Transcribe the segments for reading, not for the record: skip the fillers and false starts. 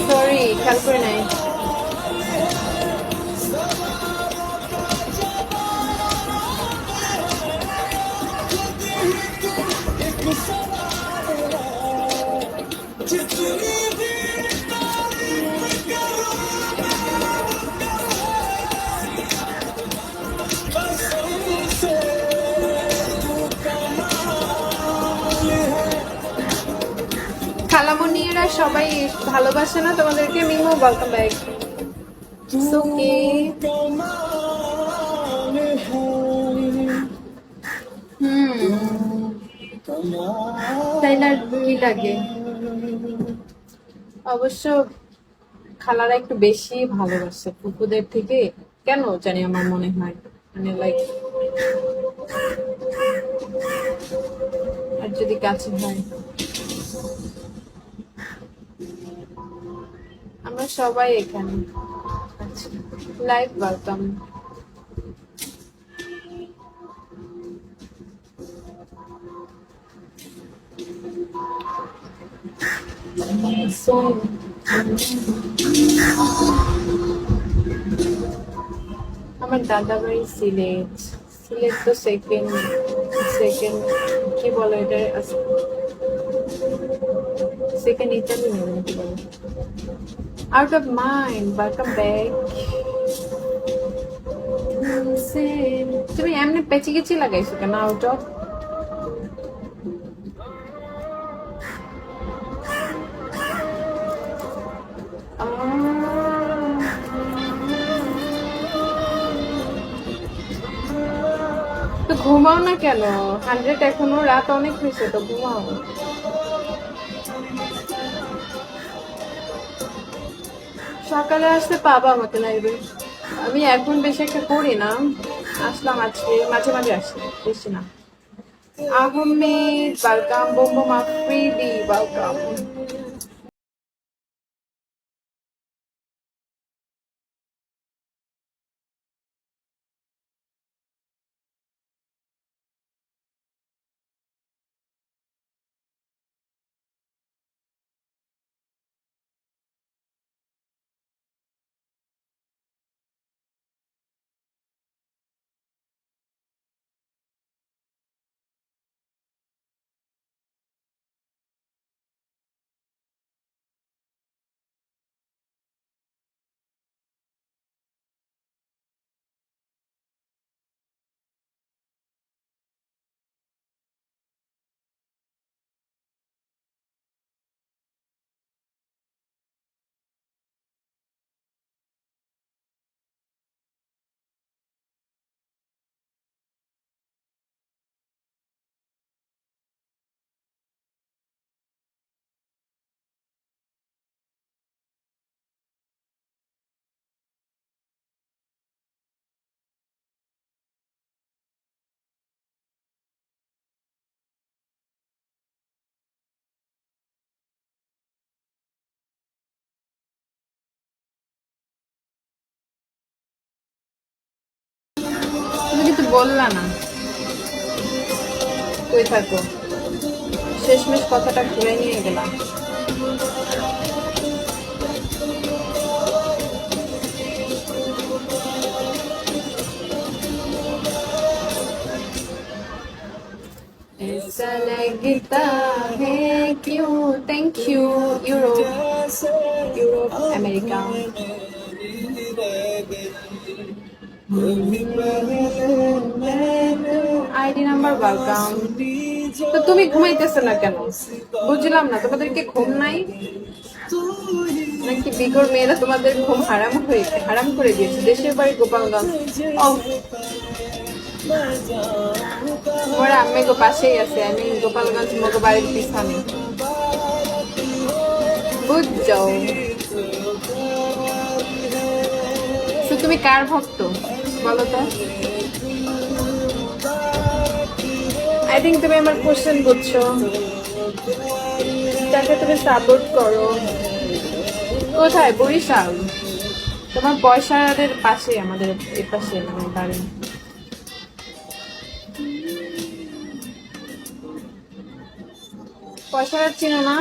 Sorry, খেয়াল করে নাই। খালামণিরা সবাই ভালোবাসে না তোমাদেরকে? MIMO welcome back. ওকে, তাইলে আর কি লাগে? অবশ্য খালারা একটু বেশি ভালোবাসে ফুপুদের থেকে, কেন জানি আমার মনে হয়। মানে লাইক, আর যদি কাছে হয়। আমরা সবাই এখানে লাইভ ওয়েলকাম। আমার দাদা বাড়ি সিলেট। সিলেট তো সেকেন্ড সেকেন্ড কি বলে এটা, সেকেন্ড ইতালি নেবেন কি বলে। Out of mind, welcome back. তুমি এমনি পেঁচি গেছি লাগাইছো কেন? আউট অফ তো ঘুমাও না কেন? 100 এখনো রাত অনেক হয়েছে, তো ঘুমাও। সকালে আসতে পাবা আমাকে লাইভে। আমি এখন বেশি একটা করি না, আসলাম আজকে, মাঝে মাঝে আসি, বেশি না। আহমেদ ওয়েলকাম, বোম্বম আফ্রিদি ওয়েলকাম। তুমি কিন্তু বললা না কই থাকো, শেষমেশ কথাটা ঘুরে নিয়ে গেলাম। ऐसा लगता है क्यों, thank you. Europe, Europe America. ID number welcome. তো তুমি ঘুমাইতেছো না কেন? বুঝলাম না, তোমাদেরকে ঘুম নাই নাকি? বিগর মেয়েরা তোমাদের ঘুম হারাম করে দিয়েছে। দেশের বাড়ি গোপালগঞ্জ। মোর আম্মে গো পাশেই আছে, আমি গোপালগঞ্জ মগো বাড়ির পিছনে, বুঝছো? তো তুমি কার ভক্ত বলো তো? আই থিঙ্ক তুমি আমার কোশ্চেন বুঝছো, তাকে তুমি সাপোর্ট করো। কোথায়? বরিশাল। তোমার পয়সাদের পাশে, আমাদের এ পাশে মানে বাড়ি। পয়সা চিনো না?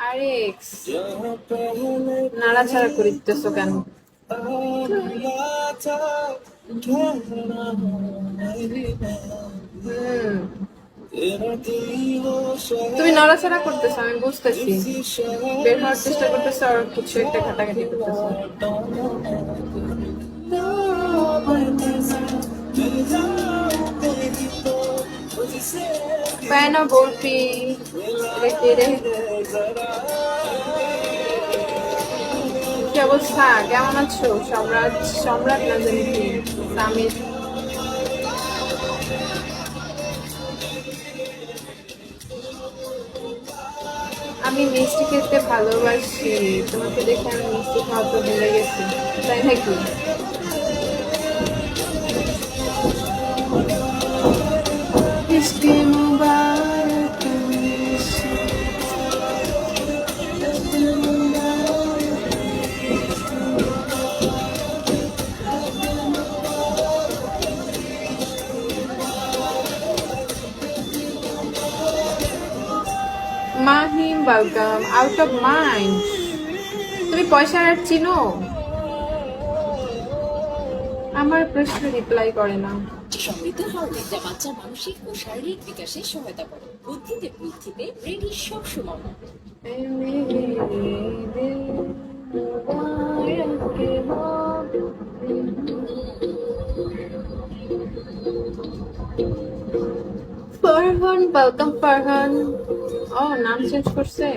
আরে নাড়াচাড়া করিতেছো কেন? হুম, তুমি নড়াচড়া করতেছো, আমি বুঝতেছি। বের হওয়ার চেষ্টা করতেছো আর কিছু একটা ঘাটাঘাটি করতেছো। পায়না বরফি, এটা কে রে? কি অবস্থা, কেমন আছো? সম্রাট, সম্রাট না জানি কি, সামির। আমি মিষ্টি খেতে ভালোবাসি, তোমাকে দেখে আমি মিষ্টি খাওয়া তো ভুলে গেছি, তাই নাকি? মিষ্টি মুবারক মিষ্টি মুবারক। Mahim, welcome. Out of mind, তুমি পয়সা আর চিনো? আমার প্রশ্ন রিপ্লাই করে না। সমৃদ্ধ হরলিক যা বাচ্চার মানসিক ও শারীরিক বিকাশে সহায়তা করে, বুদ্ধিতে রেডি সবসময়। এ মেরে দিল মুবারক কে বাব। ফারহান, ওয়েলকাম ফারহান। ও, নাম চেঞ্জ করছে।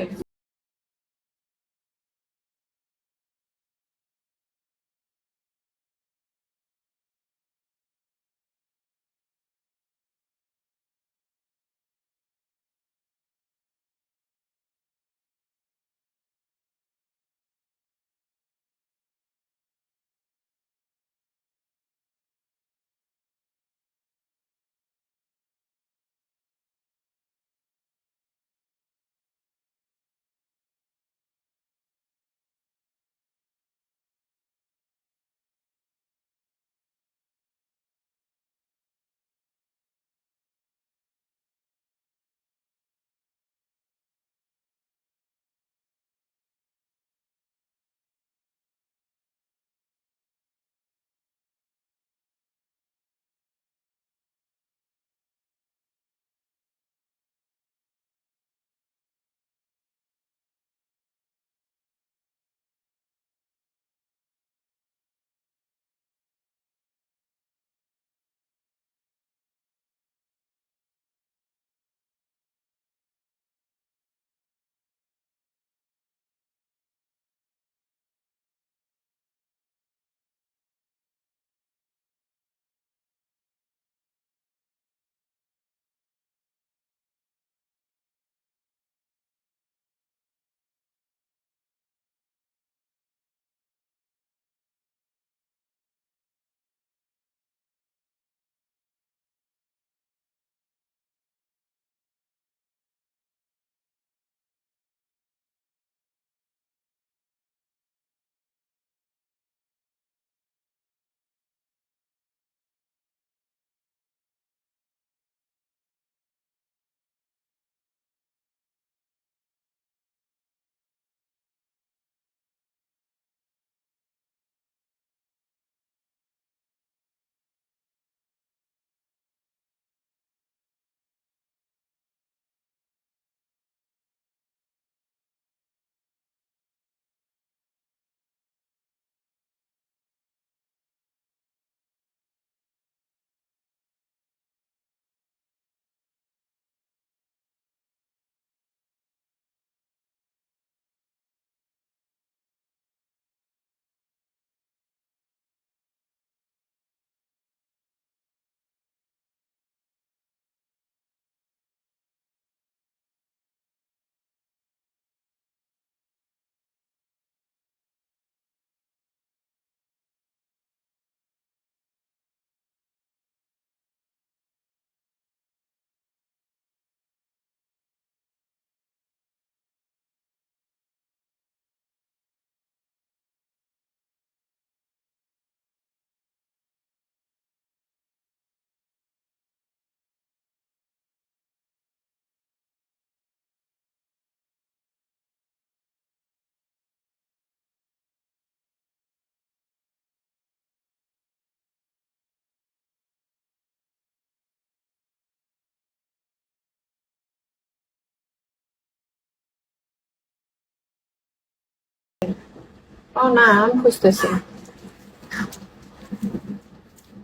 ও না, আমি খুঁজতেছি।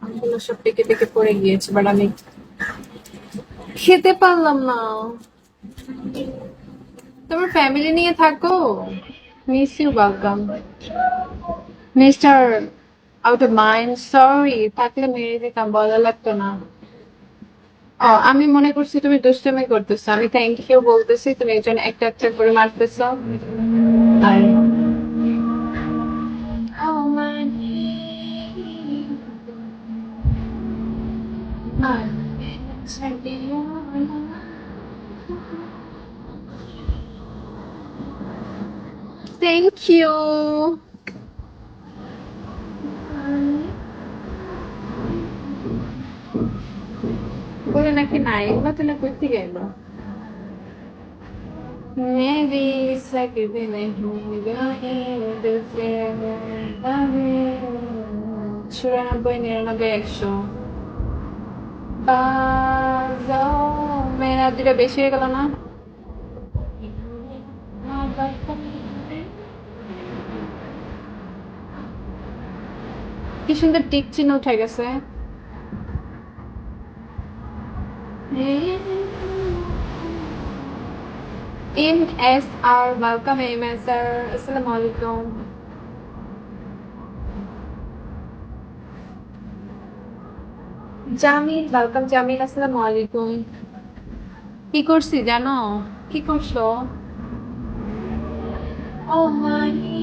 আমগুলো সব টেকে টেকে পড়ে গিয়েছে, বাট আমি খেতে পারলাম না। তোমার ফ্যামিলি নিয়ে থাকো। Miss you, welcome mister out of mind. Sorry, থাকলে মেরে দিতাম, বলা লাগতো না। ও, আমি মনে করছি তুমি দুষ্টুমি করতেছো, আমি থ্যাংক ইউ বলতেছি, তুমি একজন একটা একটা করে মারতেছো। আর থ্যাংক ইউ। বলে নাকি নাই, এগুলো তাহলে করতে গেল। Maybe it's like a feeling চুরানব্বই, নিরানব্বই, 100। মেয়েরা দুটা বেশি হয়ে গেল না? কি সুন্দর টিক চিহ্ন উঠে গেছে। এম এস আর, ওয়েলকাম এম এস আর, আসসালামু আলাইকুম। জামিল, ওয়েলকাম জামিল, আসসালামু আলাইকুম। কি করছি জানো? কি করছো? ও মানি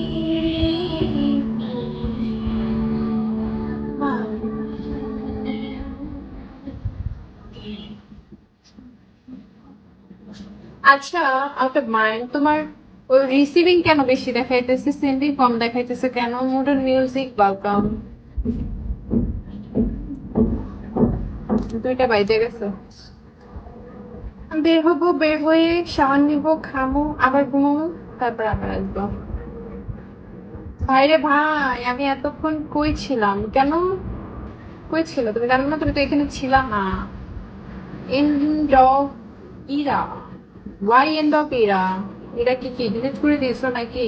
আচ্ছা, আউট অফ মাইন্ড, তোমার ওই রিসিভিং কেন বেশি দেখাইতেছে, সেন্ডিং কম দেখাইতেছে কেন? Modern music, welcome. দুইটা বাইজে গেছে। বের হবো, বের হয়ে শাওয়ার নিবো, খামো, আবার ঘুমাবো, তারপর আবার আসবো। ভাইরে ভাই, আমি এতক্ষণ কই ছিলাম? কেন কই ছিল? তুমি জানো না, তুমি তো এখানে ছিলা না। End of era, why end of era? এটা কি কি ডিলিট করে দিয়েছো নাকি?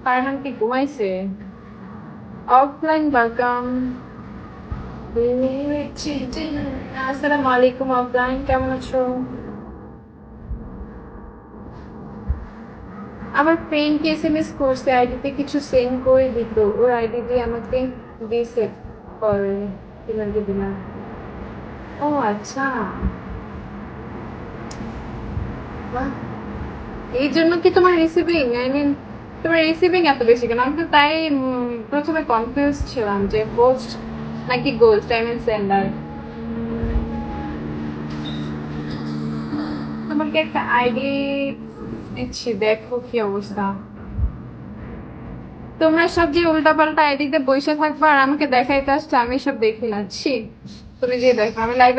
ফারহান কি ঘুমাইছে? Offline, welcome. আসসালামু আলাইকুম অফলাইন, কেমন আছো? আমার ফ্রেন্ড কে এসএমএস করছে, আইডিতে কিছু সেন্ড করে দিত, ওর আইডি দিয়ে আমাকে দিছে করে তোমাকে দিলাম। ও আচ্ছা, বাহ। এই জন্য কি তোমার রিসিভিং, আই মিন তোমার রিসিভিং এত বেশি কেন? আমি তো তাই প্রথমে কনফিউজ ছিলাম যে পোস্ট নাকি গোস্ট, আই মিন সেন্ডার। তোমাকে একটা আইডি দিচ্ছি, দেখো কি অবস্থা। তোমরা সব যে উল্টাপাল্টা আইডিতে বসে থাকবা আর আমাকে দেখাইতে আসছো, আমি সব দেখে যাচ্ছি। তুমি যে দেখো আমি লাইভে